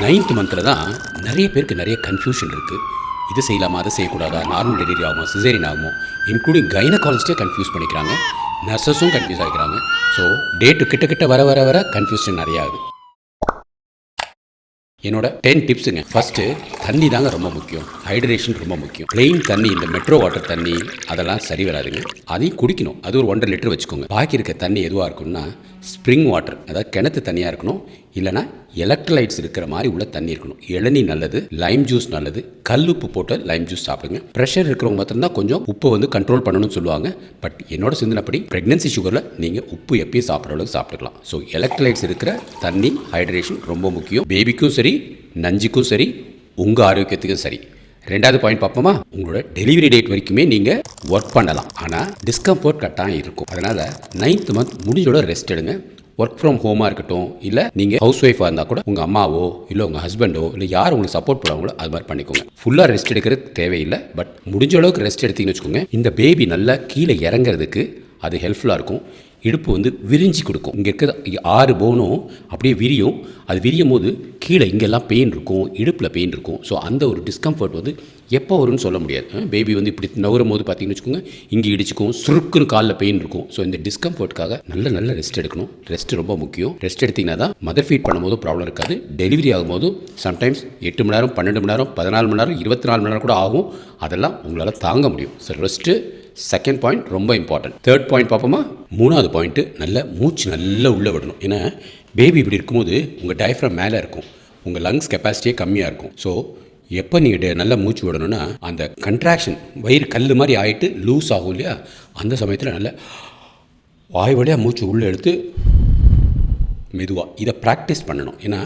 9th மந்தில் தான் நிறைய பேருக்கு நிறைய கன்ஃபியூஷன் இருக்குது. இது செய்யலாமா, அதை செய்யக்கூடாதா, நார்மல் டெலிவரி ஆகுமா, சிசேரியன் ஆகுமோ, இன்க்ளூடிங் கைனகாலஜிஸ்டே கன்ஃபியூஸ் பண்ணிக்கிறாங்க, நர்சஸும் கன்ஃபியூஸ் ஆகிக்கிறாங்க. ஸோ டேட்டு கிட்ட வர வர வர கன்ஃபியூஷன் நிறையா ஆகுது. என்னோட 10 டிப்ஸுங்க. ஃபஸ்ட்டு தண்ணி தாங்க ரொம்ப முக்கியம். ஹைட்ரேஷன் ரொம்ப முக்கியம். ப்ளெயின் தண்ணி, இந்த மெட்ரோ வாட்டர் தண்ணி அதெல்லாம் சரி வராதுங்க. அதையும் குடிக்கணும். அது ஒரு 1.5 லிட்டர் வச்சுக்கோங்க. பாக்கி இருக்க தண்ணி எதுவாக இருக்கும்னா ஸ்ப்ரிங் வாட்டர், அதாவது கிணத்து தண்ணியாக இருக்கணும். இல்லைனா எலக்ட்ரோலைட்ஸ் இருக்கிற மாதிரி உள்ள தண்ணி இருக்கணும். இளநீ நல்லது, லைம் ஜூஸ் நல்லது, கல் உப்பு போட்டு லைம் ஜூஸ் சாப்பிடுங்க. ப்ரெஷர் இருக்கிறவங்க மட்டும்தான் கொஞ்சம் உப்பை கண்ட்ரோல் பண்ணணும்னு சொல்லுவாங்க. பட் என்னோட சிந்தனைப்படி ப்ரெக்னன்சி ஷுகரில் நீங்கள் உப்பு எப்பயும் சாப்பிட்ற அளவுக்கு சாப்பிட்டுக்கலாம். ஸோ எலக்ட்ரோலைட்ஸ் இருக்கிற தண்ணி, ஹைட்ரேஷன் ரொம்ப முக்கியம். பேபிக்கும் சரி, நஞ்சுக்கும் சரி, உங்கள் ஆரோக்கியத்துக்கும் சரி. 2வது பாயிண்ட் பார்ப்போமா? உங்களோட டெலிவரி டேட் வரைக்குமே நீங்கள் ஒர்க் பண்ணலாம். ஆனால் டிஸ்கம்ஃபர்ட் கட்டாயம் இருக்கும். அதனால் 9th மந்த் முடிஞ்சோட ரெஸ்ட் எடுங்க. ஒர்க் ஃப்ரம் ஹோமாக இருக்கட்டும், இல்லை நீங்கள் ஹவுஸ் ஒய்ஃபாக இருந்தால் கூட உங்கள் அம்மாவோ இல்லை உங்கள் ஹஸ்பண்டோ இல்லை யார் உங்களுக்கு சப்போர்ட் பண்ணுவாங்களோ அது மாதிரி பண்ணிக்கோங்க. ஃபுல்லாக ரெஸ்ட் எடுக்கிறது தேவையில்லை. பட் முடிஞ்ச அளவுக்கு ரெஸ்ட் எடுத்தீங்கன்னு வச்சுக்கோங்க, இந்த பேபி நல்லா கீழே இறங்குறதுக்கு அது ஹெல்ப்ஃபுல்லாக இருக்கும். இடுப்பு விரிஞ்சு கொடுக்கும். இங்கே இருக்கிற 6 போனும் அப்படியே விரியும். அது விரியும் போது கீழே இங்கெல்லாம் பெயின் இருக்கும், இடுப்பில் பெயின் இருக்கும். ஸோ அந்த ஒரு டிஸ்கம்ஃபர்ட் எப்போ வரும்னு சொல்ல முடியாது. பேபி இப்படி நகரும் போது பார்த்தீங்கன்னு வச்சுக்கோங்க, இங்கே இடிச்சுக்கும், சுருக்குன்னு காலில் பெயின் இருக்கும். ஸோ இந்த டிஸ்கம்ஃபர்ட்டுக்காக நல்ல ரெஸ்ட் எடுக்கணும். ரெஸ்ட் ரொம்ப முக்கியம். ரெஸ்ட் எடுத்திங்கன்னா தான் மதர் ஃபீட் பண்ணும்போது ப்ராப்ளம் இருக்காது. டெலிவரி ஆகும்போது சம்டைம்ஸ் 8 மணி நேரம், 12 மணி நேரம், 14 மணி நேரம், 24 மணி நேரம் கூட ஆகும். அதெல்லாம் உங்களால் தாங்க முடியும். ஸோ ரெஸ்ட்டு செகண்ட் பாயிண்ட் ரொம்ப இம்பார்ட்டன்ட். 3rd பாயிண்ட் பார்ப்போமா? 3வது பாயிண்ட்டு நல்ல மூச்சு நல்லா உள்ளே விடணும். ஏன்னா பேபி இப்படி இருக்கும்போது உங்கள் டயஃப்ரம் மேலே இருக்கும், உங்கள் லங்ஸ் கெப்பாசிட்டியே கம்மியாக இருக்கும். ஸோ எப்போ நீங்கள் நல்லா மூச்சு விடணும்னா அந்த கன்ட்ராக்ஷன் வயிறு கல் மாதிரி ஆகிட்டு லூஸ் ஆகும் இல்லையா, அந்த சமயத்தில் நல்ல வாய் வழியாக மூச்சு உள்ளே எடுத்து மெதுவாக இதை ப்ராக்டிஸ் பண்ணணும். ஏன்னா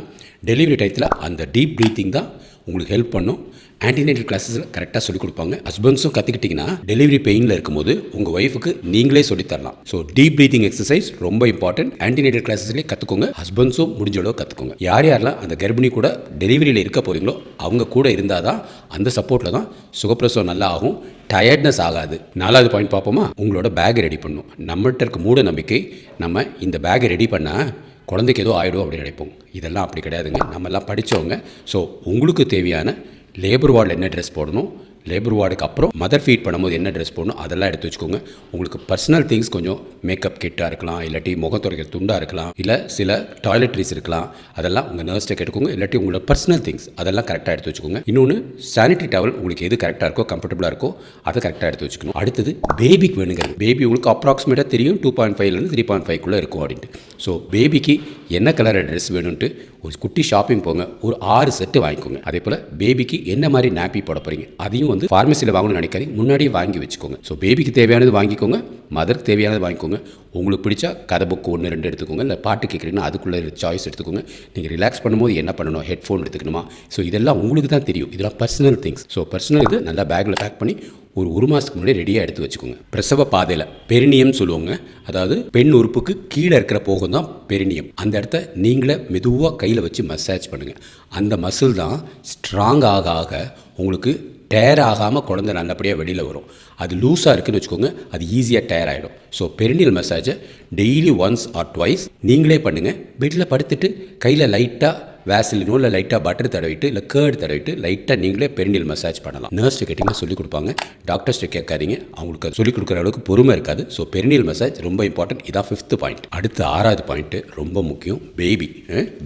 டெலிவரி டயத்தில் அந்த டீப் ப்ரீத்திங் தான் உங்களுக்கு ஹெல்ப் பண்ணும். ஆன்டினேட்டல் கிளாஸஸில் கரெக்டாக சொல்லிக் கொடுப்பாங்க. ஹஸ்பண்ட்ஸும் கற்றுக்கிட்டிங்கன்னா டெலிவரி பெயினில் இருக்கும்போது உங்கள் ஒய்ஃபுக்கு நீங்களே சொல்லித்தரலாம். ஸோ டீப் ப்ரீத்திங் எக்ஸசைஸ் ரொம்ப இம்பார்ட்டன்ட். ஆன்டினேட்டல் கிளாஸஸ்லேயே கற்றுக்கோங்க. ஹஸ்பண்ட்ஸும் முடிஞ்ச அளவு கற்றுக்கோங்க. யாரெல்லாம் அந்த கர்ப்பிணி கூட டெலிவரியில் இருக்க போகிறீங்களோ அவங்க கூட இருந்தால் தான் அந்த சப்போர்ட்டில் தான் சுகப்பிரசவம் நல்லா ஆகும், டயர்ட்னஸ் ஆகாது. 4வது பாயிண்ட் பார்ப்போமா? உங்களோட பேக் ரெடி பண்ணணும். நம்மகிட்ட இருக்க மூட நம்பிக்கை, நம்ம இந்த பேக்கை ரெடி பண்ணால் குழந்தைக்கு ஏதோ ஆகிடும் அப்படின்னு நினைப்போம். இதெல்லாம் அப்படி கிடையாதுங்க. நம்மெல்லாம் படித்தவங்க. ஸோ உங்களுக்கு தேவையான லேபர் வார்டில் என்ன ட்ரெஸ் போடணும், லேபர் வார்டுக்கு அப்புறம் மதர் ஃபீட் பண்ணும்போது என்ன ட்ரெஸ் போடணும் அதெல்லாம் எடுத்து வச்சுக்கோங்க. உங்களுக்கு பர்சனல் திங்ஸ் கொஞ்சம் மேக்கப் கிட்டாக இருக்கலாம், இல்லாட்டி முகம் துடைக்கிற துண்டாக இருக்கலாம், இல்லை சில டாய்லெட்ரிஸ் இருக்கலாம். அதெல்லாம் உங்கள் நர்ஸ்ட்டை கேட்டுக்கோங்க. இல்லாட்டி உங்களோட பர்சனல் திங்ஸ் அதெல்லாம் கரெக்டாக எடுத்து வச்சுக்கோங்க. இன்னொன்று சானிட்டரி டவல் உங்களுக்கு எது கரெக்டாக இருக்கோ, கம்ஃபர்டபுளாக இருக்கோ அதை கரெக்டாக எடுத்து வச்சுக்கணும். அடுத்தது பேபிக்கு வேணுங்க. பேபி உங்களுக்கு அப்ராக்சிமேட்டாக தெரியும் 2.5லேருந்து 3.5 இருக்கும் அப்படின்ட்டு. ஸோ பேபிக்கு என்ன கலர் ட்ரெஸ் வேணும்ன்ட்டு ஒரு குட்டி ஷாப்பிங் போங்க, ஒரு 6 செட்டு வாங்கிக்கோங்க. அதே போல் பேபிக்கு என்ன மாதிரி நாப்பி போட போகிறீங்க அதையும் ஃபார்மசியில் வாங்கணும்னு நினைக்காதீங்க, முன்னாடியே வாங்கி வச்சுக்கோங்க. ஸோ பேபிக்கு தேவையானது வாங்கிக்கோங்க, மதருக்கு தேவையானது வாங்கிக்கோங்க. உங்களுக்கு பிடிச்சா கதை புக்கு 1-2 எடுத்துக்கோங்க. இல்லை பாட்டு கேட்குறீங்கன்னா அதுக்குள்ளே சாய்ஸ் எடுத்துக்கோங்க. நீங்கள் ரிலாக்ஸ் பண்ணும்போது என்ன பண்ணணும், ஹெட்ஃபோன் எடுத்துக்கணுமா, ஸோ இதெல்லாம் உங்களுக்கு தான் தெரியும். இதெல்லாம் பர்சனல் திங்ஸ். ஸோ பர்சனல் இது நல்லா பேக்கில் பேக் பண்ணி ஒரு மாதத்துக்கு முன்னாடி ரெடியாக எடுத்து வச்சுக்கோங்க. பிரசவ பாதையில் பெரினியம் சொல்லுவாங்க, அதாவது பெண் உறுப்புக்கு கீழே இருக்கிற போகம் தான் பெரினியம். அந்த இடத்த நீங்களே மெதுவாக கையில் வச்சு மசாஜ் பண்ணுங்கள். அந்த மசில் தான் ஸ்ட்ராங் ஆக ஆக உங்களுக்கு டயர் ஆகாமல் குழந்தை நல்லபடியாக வெளியில் வரும். அது லூஸாக இருக்குதுன்னு வச்சுக்கோங்க, அது ஈஸியாக டயர் ஆகிடும். ஸோ பெரினியல் மசாஜை டெய்லி 1 or 2 நீங்களே பண்ணுங்கள். பெட்டில் படுத்துட்டு கையில் லைட்டாக வேசலினோ இல்லை லைட்டாக பட்டர் தடவிட்டு இல்லை கேர்டு தடவிட்டு லைட்டாக நீங்களே பெரினியல் மசாஜ் பண்ணலாம். நர்ஸ்ட்டு கேட்டிங்கன்னா சொல்லிக் கொடுப்பாங்க, டாக்டர்ஸ்ட்டு கேட்காதீங்க, அவங்களுக்கு சொல்லிக் கொடுக்குற அளவுக்கு பொறுமை இருக்காது. ஸோ பெரினியல் மசாஜ் ரொம்ப இம்பார்ட்டன்ட். இதான் 5th பாயிண்ட். அடுத்து 6வது பாயிண்ட்டு ரொம்ப முக்கியம். பேபி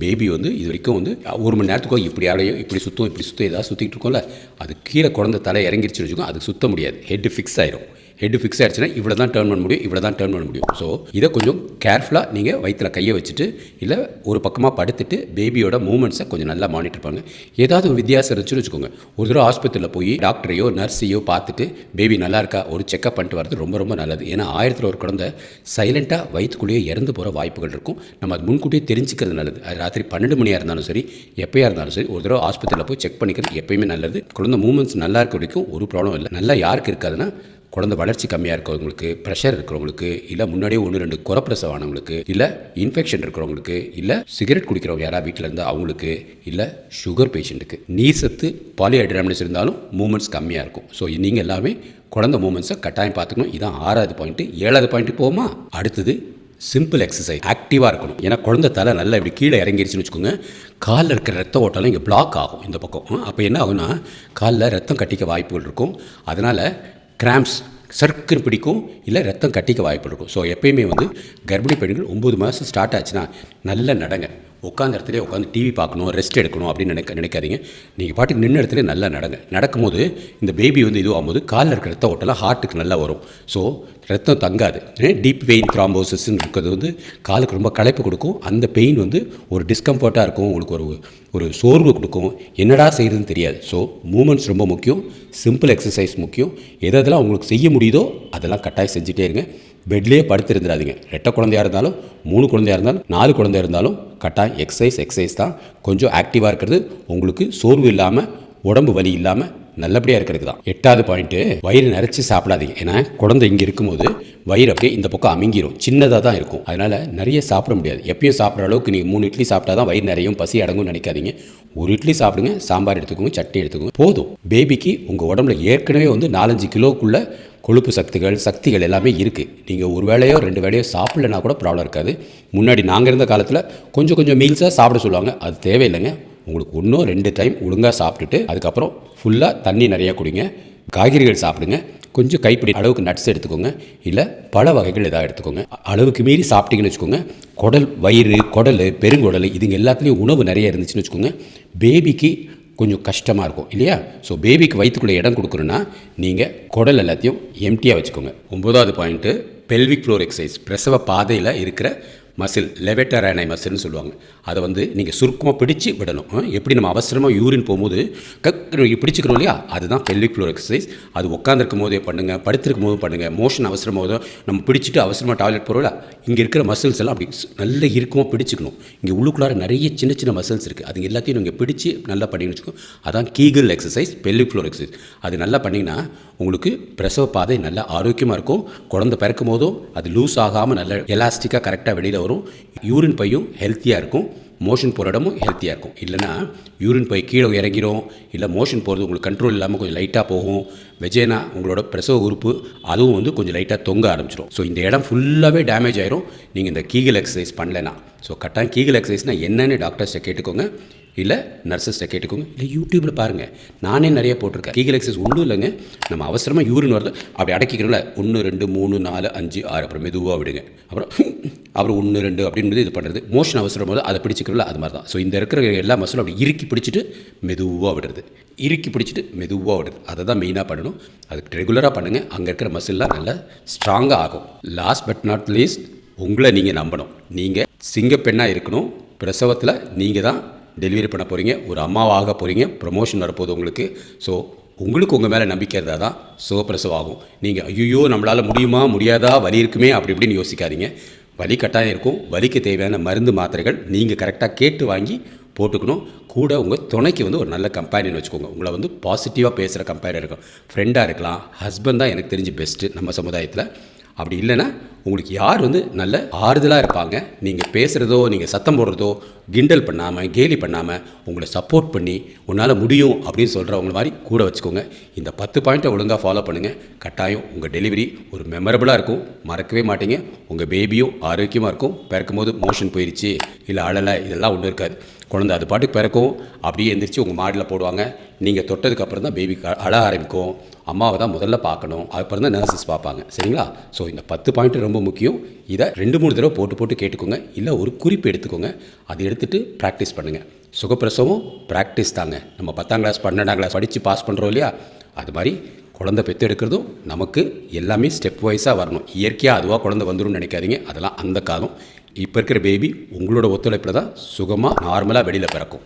இது வரைக்கும் 1 மணி நேரத்துக்கோ இப்படி ஆலையோ இப்படி சுற்றும் ஏதாவது சுற்றிக்கிட்டு இருக்கோம்ல, அது கீழே குழந்தை தலை இறங்கிருச்சுன்னு வச்சுக்கோங்க, அது சுற்ற முடியாது. ஹெட் ஃபிக்ஸ் ஆயிரும். ஹெட் ஃபிக்ஸ் ஆகிடுச்சுன்னா இவ்வளோ தான் டேர்ன் பண்ண முடியும். ஸோ இதை கொஞ்சம் கேர்ஃபுல்லாக நீங்கள் வயிற்றில் கையை வச்சுட்டு இல்லை ஒரு பக்கமாக படுத்துட்டு பேபியோட மூமெண்ட்ஸை கொஞ்சம் நல்லா மானிட்டர் பண்ணுங்கள். ஏதாவது ஒரு வித்தியாசம் இருந்துச்சுன்னு வச்சுக்கோங்க, ஒரு தடவை ஹாஸ்பிட்டலில் போய் டாக்டரையோ நர்ஸையோ பார்த்துட்டு பேபி நல்லா இருக்கா ஒரு செக்அப் பண்ணிட்டு வரது ரொம்ப ரொம்ப நல்லது. ஏன்னா 1000ல் ஒரு குழந்தை சைலண்ட்டாக வயிற்றுக்குள்ளேயே இறந்து போகிற வாய்ப்புகள் இருக்கும். நம்ம அது முன்கூட்டியே தெரிஞ்சுக்கிறது நல்லது. அது ராத்திரி 12 மணியாக இருந்தாலும் சரி, எப்போயா இருந்தாலும் சரி, ஒரு தடவை ஹாஸ்பிட்டலில் போய் செக் பண்ணிக்கிறது எப்போயுமே நல்லது. குழந்தை மூமெண்ட்ஸ் நல்லா இருக்க வரைக்கும் ஒரு ப்ராப்ளம் இல்லை. நல்லா யாருக்கு இருக்காதுன்னா குழந்தை வளர்ச்சி கம்மியாக இருக்கிறவங்களுக்கு, ப்ரெஷர் இருக்கிறவங்களுக்கு, இல்லை முன்னாடியே 1-2 குறப்பிரசவானவங்களுக்கு, இல்லை இன்ஃபெக்ஷன் இருக்கிறவங்களுக்கு, இல்லை சிகரெட் குடிக்கிறவங்க யாராவது வீட்டில் இருந்தால் அவங்களுக்கு, இல்லை சுகர் பேஷண்ட்டுக்கு, நீர் சத்து பாலிஹைட்ராமினஸ் இருந்தாலும் மூமெண்ட்ஸ் கம்மியாக இருக்கும். ஸோ நீங்கள் எல்லாமே குழந்தை மூமெண்ட்ஸை கட்டாயம் பார்த்துக்கணும். இதான் 6வது பாயிண்ட்டு. 7வது பாயிண்ட்டு போமா? அடுத்தது சிம்பிள் எக்ஸசைஸ், ஆக்டிவாக இருக்கணும். ஏன்னா குழந்தை தலை நல்லா இப்படி கீழே இறங்கிருச்சுன்னு வச்சுக்கோங்க, காலில் இருக்கிற ரத்த ஓட்டம்லாம் இங்கே பிளாக் ஆகும் இந்த பக்கம். அப்போ என்ன ஆகும்னா காலில் ரத்தம் கட்டிக்க வாய்ப்புகள் இருக்கும். அதனால் கிராம்ப்ஸ் சர்க்குன்னு பிடிக்கும், இல்லை ரத்தம் கட்டிக்க வாய்ப்பு இருக்கும். ஸோ எப்பயுமே வந்து கர்ப்பிணி பெண்கள் 9 மாதம் ஸ்டார்ட் ஆச்சுன்னா நல்லா நடங்க. உட்காந்த இடத்துல உட்காந்து டிவி பார்க்கணும், ரெஸ்ட் எடுக்கணும் அப்படின்னு நினைக்காதீங்க. நீங்கள் பாட்டுக்கு நின்று இடத்துல நல்லா நடக்கும்போது இந்த பேபி வந்து இது ஆகும்போது காலில் இருக்கிற ரத்த ஓட்டலாம் ஹார்ட்டுக்கு நல்லா வரும். ஸோ ரத்தம் தங்காது. டீப் வெயின் த்ராம்போசிஸ்ன்னு இருக்கிறது வந்து காலுக்கு ரொம்ப களைப்பு கொடுக்கும். அந்த பெயின் வந்து ஒரு டிஸ்கம்ஃபர்ட்டாக இருக்கும், உங்களுக்கு ஒரு சோர்வு கொடுக்கும், என்னடா செய்கிறதுன்னு தெரியாது. ஸோ மூமெண்ட்ஸ் ரொம்ப முக்கியம், சிம்பிள் எக்ஸசைஸ் முக்கியம். எதெல்லாம் உங்களுக்கு செய்ய முடியுதோ அதெல்லாம் கட்டாயம் செஞ்சுட்டே இருங்க. பெட்லேயே படுத்திருந்துடாதீங்க. 2 குழந்தையாக இருந்தாலும் 3 குழந்தையாக இருந்தாலும் 4 குழந்தையாக இருந்தாலும் கட்டாயம் எக்ஸசைஸ் தான். கொஞ்சம் ஆக்டிவாக இருக்கிறது உங்களுக்கு சோர்வு இல்லாமல் உடம்பு வலி இல்லாமல் நல்லபடியாக இருக்கிறதுக்கு தான். 8வது பாயிண்ட்டு, வயிறு நிறைச்சி சாப்பிடாதீங்க. ஏன்னா குழந்தை இங்கே இருக்கும்போது வயிறு அப்படியே இந்த பக்கம் அமுங்கிரும், சின்னதாக தான் இருக்கும். அதனால் நிறைய சாப்பிட முடியாது. எப்பயும் சாப்பிட்ற அளவுக்கு நீங்கள் 3 இட்லி சாப்பிட்டா தான் வயிறு நிறையும் பசி அடங்கும்னு நினைக்காதீங்க. 1 இட்லி சாப்பிடுங்க, சாம்பார் எடுத்துக்கோங்க, சட்னி எடுத்துக்கோங்க, போதும். பேபிக்கு உங்கள் உடம்புல ஏற்கனவே வந்து 4-5 கிலோக்குள்ளே கொழுப்பு சக்திகள் எல்லாமே இருக்குது. நீங்கள் ஒரு வேளையோ 2 வேளையோ சாப்பிட்லனா கூட ப்ராப்ளம் இருக்காது. முன்னாடி நாங்கள் இருந்த காலத்தில் கொஞ்சம் மீல்ஸாக சாப்பிட சொல்லுவாங்க. அது தேவையில்லைங்க. உங்களுக்கு 1-2 டைம் ஒழுங்காக சாப்பிட்டுட்டு அதுக்கப்புறம் ஃபுல்லாக தண்ணி நிறையா குடிங்க, காய்கறிகள் சாப்பிடுங்க, கொஞ்சம் கைப்பிடி அளவுக்கு நட்ஸ் எடுத்துக்கோங்க, இல்லை பழ வகைகள் எதாவது எடுத்துக்கோங்க. அளவுக்கு மீறி சாப்பிட்டீங்கன்னு வச்சுக்கோங்க, வயிறு, குடல், பெருங்குடல் இதுங்க எல்லாத்துலேயும் உணவு நிறைய இருந்துச்சுன்னு வச்சுக்கோங்க, பேபிக்கு கொஞ்சம் கஷ்டமாக இருக்கும் இல்லையா? ஸோ பேபிக்கு வயிற்றுக்குள்ளே இடம் கொடுக்கணுன்னா நீங்கள் குடல் எல்லாத்தையும் எம்டியாக வச்சுக்கோங்க. 9வது பாயிண்ட்டு, பெல்விக் ஃப்ளோர் எக்ஸசைஸ். பிரசவ பாதையில் இருக்கிற மசில், லெவட்டர் அனை மசில்னு சொல்லுவாங்க. அதை வந்து நீங்கள் சுருக்கமாக பிடிச்சி விடணும். எப்படி நம்ம அவசரமாக யூரின் போகும்போது பிடிச்சிக்கிறோம் இல்லையா, அதுதான் பெல்விக் ஃப்ளோர் எக்ஸசைஸ். அது உட்காந்துருக்கும் போதே பண்ணுங்கள், படுத்திருக்கும் போதும் பண்ணுங்கள். மோஷன் அவசரமாக போதும் நம்ம பிடிச்சிட்டு அவசரமாக டாய்லெட் போகிறோம்ல, இங்கே இருக்கிற மசில்ஸ் எல்லாம் அப்படி நல்ல இறுக்கமாக பிடிச்சிக்கணும். இங்கே உள்ளுக்குள்ளார நிறைய சின்ன மசில்ஸ் இருக்குது, அது எல்லாத்தையும் நீங்கள் பிடிச்சி நல்லா பண்ணிங்கன்னு வச்சுக்கோங்க. அதான் Kegel exercise, pelvic floor exercise. அது நல்லா பண்ணிங்கன்னா உங்களுக்கு பிரசவ பாதை நல்லா ஆரோக்கியமாக இருக்கும். குழந்தை பிறக்கும் போதும் அது லூஸ் ஆகாமல் நல்ல எலாஸ்டிக்காக கரெக்டாக வெளியில் வரும். யூரின் பையும் ஹெல்த்தியாக இருக்கும், மோஷன் போகிற இடமும் ஹெல்த்தியாக இருக்கும். இல்லைனா யூரின் பை கீழே இறங்கிரும், இல்லை மோஷன் போகிறது உங்களுக்கு கண்ட்ரோல் இல்லாமல் கொஞ்சம் லைட்டாக போகும். வெஜேனா உங்களோட பிரசவ உறுப்பு அதுவும் வந்து கொஞ்சம் லைட்டாக தொங்க ஆரம்பிச்சிடும். ஸோ இந்த இடம் ஃபுல்லாகவே டேமேஜ் ஆயிரும் நீங்கள் இந்த கீகல் எக்ஸசைஸ் பண்ணலைன்னா. ஸோ கட்டாயம் கீகல் எக்ஸசைஸ்னால் என்னென்னு டாக்டர்ஸ்ட்டை கேட்டுக்கோங்க, இல்லை நர்சஸ்ட்டை கேட்டுக்கோங்க, இல்லை யூடியூப்பில் பாருங்கள், நானே நிறைய போட்டிருக்கேன். கீகல் எக்ஸசைஸ் ஒன்றும் இல்லைங்க, நம்ம அவசரமாக யூரின் வருது அப்படி அடக்கிக்கிறோம்ல, 1 2 3 4 5 6 அப்புறம் மெதுவாக விடுங்க, அப்புறம் 1 2 அப்படின்னு இது பண்ணுறது. மோஷன் அவசரம் போது அதை பிடிச்சிக்கிறோம்ல, அது மாதிரி தான். ஸோ இந்த இருக்கிற எல்லா மசிலும் அப்படி இறுக்கி பிடிச்சிட்டு மெதுவாக விடுறது, அதை தான் மெயினாக பண்ணணும். அதுக்கு ரெகுலராக பண்ணுங்கள், அங்கே இருக்கிற மசில்லாம் நல்லா ஸ்ட்ராங்காக ஆகும். லாஸ்ட் பட் நாட் லீஸ்ட், உங்களை நீங்கள் நம்பணும். நீங்கள் சிங்கப்பெண்ணாக இருக்கணும். பிரசவத்தில் நீங்கள் தான் டெலிவரி பண்ண போகிறீங்க, ஒரு அம்மாவாக போகிறீங்க, ப்ரமோஷன் வரப்போகுது உங்களுக்கு. ஸோ உங்களுக்கு உங்கள் மேலே நம்பிக்கை இருந்தால் தான் சுகப்பிரசவம் ஆகும். நீங்கள் ஐயோ நம்மளால் முடியுமா முடியாதா, வலி இருக்குமே அப்படி இப்படின்னு யோசிக்காதீங்க. வலி கட்டாயம் இருக்கும். வலிக்கு தேவையான மருந்து மாத்திரைகள் நீங்கள் கரெக்டாக கேட்டு வாங்கி போட்டுக்கணும். கூட உங்கள் துணைக்கு வந்து ஒரு நல்ல கம்பேனியன் வச்சுக்கோங்க. உங்களை வந்து பாசிட்டிவாக பேசுகிற கம்பேனியன் இருக்கும், ஃப்ரெண்டாக இருக்கலாம். ஹஸ்பண்ட் தான் எனக்கு தெரிஞ்சு பெஸ்ட்டு நம்ம சமுதாயத்தில். அப்படி இல்லைன்னா உங்களுக்கு யார் வந்து நல்ல ஆறுதலாக இருப்பாங்க, நீங்கள் பேசுகிறதோ நீங்கள் சத்தம் போடுறதோ கிண்டல் பண்ணாமல் கேலி பண்ணாமல் உங்களை சப்போர்ட் பண்ணி உன்னால் முடியும் அப்படின்னு சொல்கிறவங்க மாதிரி கூட வச்சுக்கோங்க. இந்த 10 பாயிண்ட்டை ஒழுங்காக ஃபாலோ பண்ணுங்கள். கட்டாயம் உங்கள் டெலிவரி ஒரு மெமரபுளாக இருக்கும், மறக்கவே மாட்டீங்க. உங்கள் பேபியும் ஆரோக்கியமாக இருக்கும். பிறக்கும் போது மோஷன் போயிடுச்சு, இல்லை அழலை, இதெல்லாம் ஒன்றும் இருக்காது. குழந்தை அது பாட்டுக்கு பிறக்கும், அப்படியே எந்திரிச்சு உங்கள் மாடியில் போடுவாங்க. நீங்கள் தொட்டதுக்கப்புறம் தான் பேபி அழ ஆரம்பிக்கும். அம்மாவை தான் முதல்ல பார்க்கணும், அதுக்கப்புறம் தான் நர்சஸ் பார்ப்பாங்க. சரிங்களா? ஸோ இந்த 10 பாயிண்ட் ரொம்ப முக்கியம். இதை 2-3 தடவை போட்டு கேட்டுக்கோங்க, இல்லை ஒரு குறிப்பு எடுத்துக்கோங்க. அதை எடுத்துகிட்டு ப்ராக்டிஸ் பண்ணுங்கள். சுகப்பிரசவம் ப்ராக்டிஸ் தாங்க. நம்ம 10ஆம் கிளாஸ் 12ஆம் கிளாஸ் படித்து பாஸ் பண்ணுறோம் இல்லையா, அது மாதிரி குழந்தை பெற்று எடுக்கிறதும் நமக்கு எல்லாமே ஸ்டெப் வைஸாக வரணும். இயற்கையாக அதுவாக குழந்தை வந்துடும் நினைக்காதீங்க, அதெல்லாம் அந்த காலம். இப்போ இருக்கிற பேபி உங்களோட ஒத்துழைப்பில் தான் சுகமாக நார்மலாக வெளியில் பிறக்கும்.